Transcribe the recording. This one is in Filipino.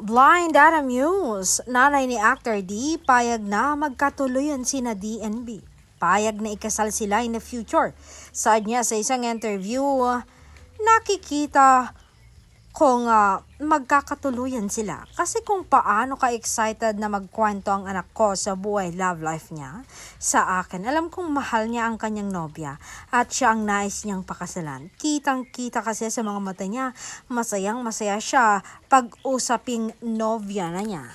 Blind Data News, nanay ni Actor D, payag na magkatuluyan sina DNB. Payag na ikasal sila in the future. Saad niya sa isang interview, nakikita kung magkakatuluyan sila. Kasi kung paano ka-excited na magkwento ang anak ko sa buhay love life niya, sa akin, alam kong mahal niya ang kanyang nobya at siya ang nais niyang pakasalan. Kitang-kita kasi sa mga mata niya, masayang-masaya siya pag usaping nobya na niya.